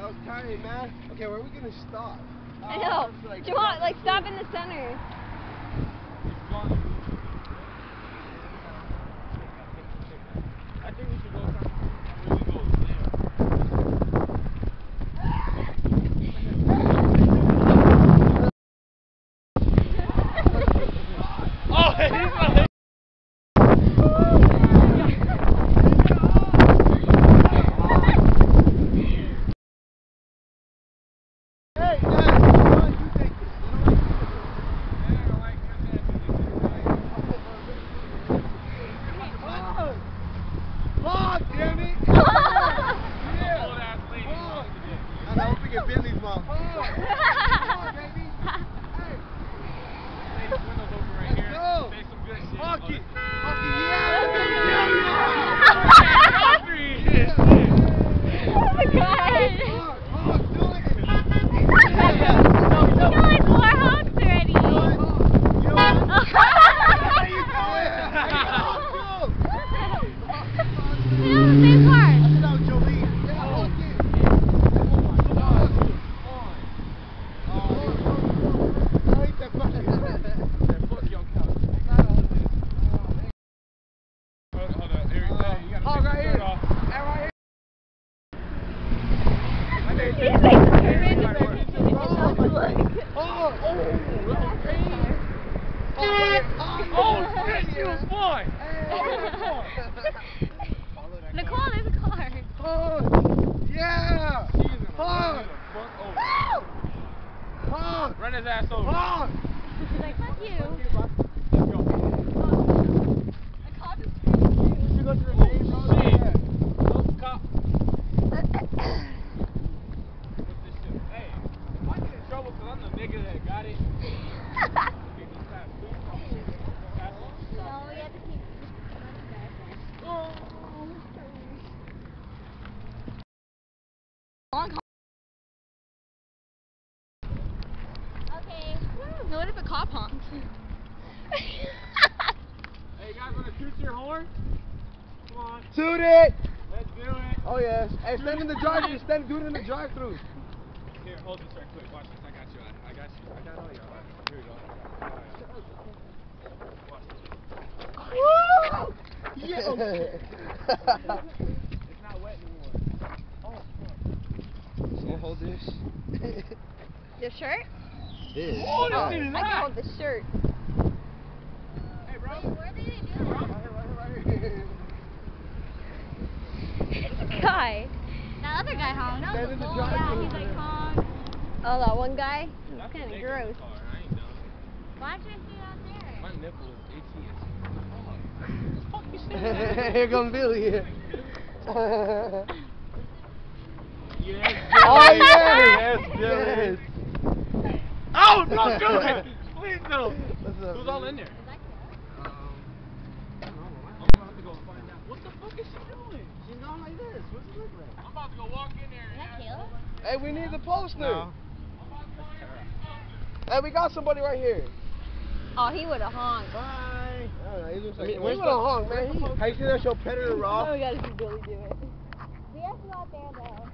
was tired, man. Okay, where are we gonna stop? I know. Do you want, like, stop in the center? I think we should go there. Oh, he's like... Billy's mom. Come on, baby. Hey. Windows open right here. Let's go. Say some good shit. Honk it. Honk it, yeah. Oh my god. Honk, do it. You like 4 honks already. How you doing? We have the same car. I said that was Jolie. Yeah, honk it. Nicole, there's a car. Oh, yeah! Honk! Honk! Run his ass over. Honk! She's like, fuck you. Let's go. A cop is You should go to the main road. Shit. Those cops. What's this shit? Hey, if I get in trouble because I'm the nigga that got it. No, we have to keep. Okay. No, what if a cop honks? Hey, you guys want to toot your horn? Come on. Toot it! Let's do it. Oh, yes. Hey, stand in the drive-thru. Do it in the drive-thru. Here, hold this right quick. Watch this. I got you. I got you. I got all you. Here we go. Watch this. Woo! Yeah. It's not wet anymore. Oh, fuck. So hold this. The shirt? This. Oh, this I is can hot. hold the shirt. Hey, bro. Wait, where are they doing Bro. that? Guy. That other guy honked. Stand in the Yeah, drive-thru. he's like honk. Oh, that one guy? That's Kind the of nigga gross. car. I ain't done. Why can't I see it out there? My nipple is itchy as fuck. You saying? Here comes Billy. Yes, Oh, yes! Yes, Billy. Yes. Oh, don't do it! Please no. What's up, Who's all Billy? in there? I don't know. I'm about to go find out. What the fuck is she doing? She's going like this. What's it look like? I'm about to go walk in there. Is that Caleb? Hey, we need the poster. No. Hey, we got somebody right here. Oh, he would have honked. Bye. I don't know. He looks like. Where's Where's the the honk, man? How you see that show Predator Raw? Oh, we gotta see Billy do it. We have to go out there though.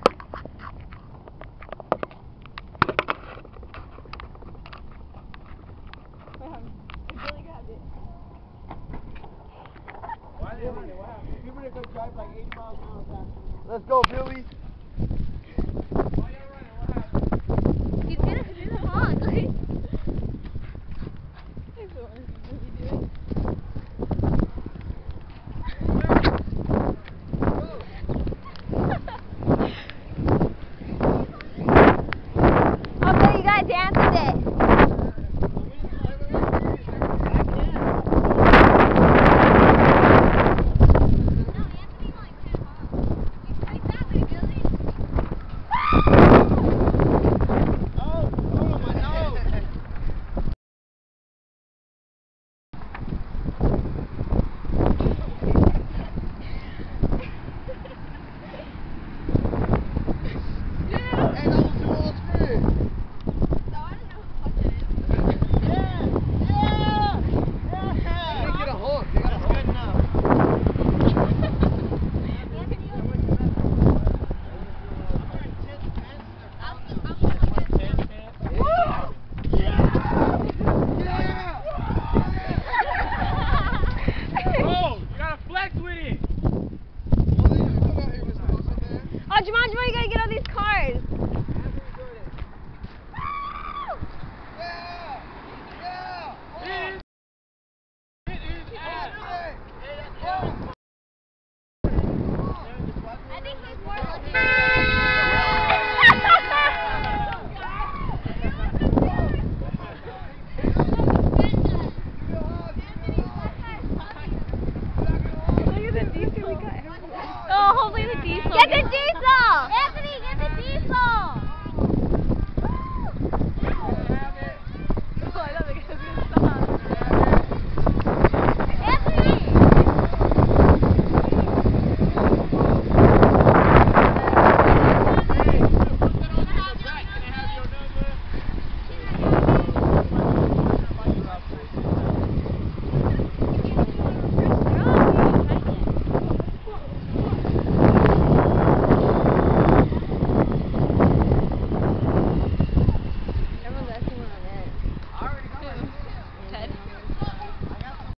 Billy grabbed it. Why did you What happened? People that could drive like 80 miles an hour faster. Let's go, Billy. Why you running? What happened? He's gonna do the honk. Oh, you gotta dance with it. No, he has to be like 2 honks. He's like that way, Billy. cars. I think he's more lucky. Look at the diesel we got. Oh, hopefully the diesel. Get the diesel!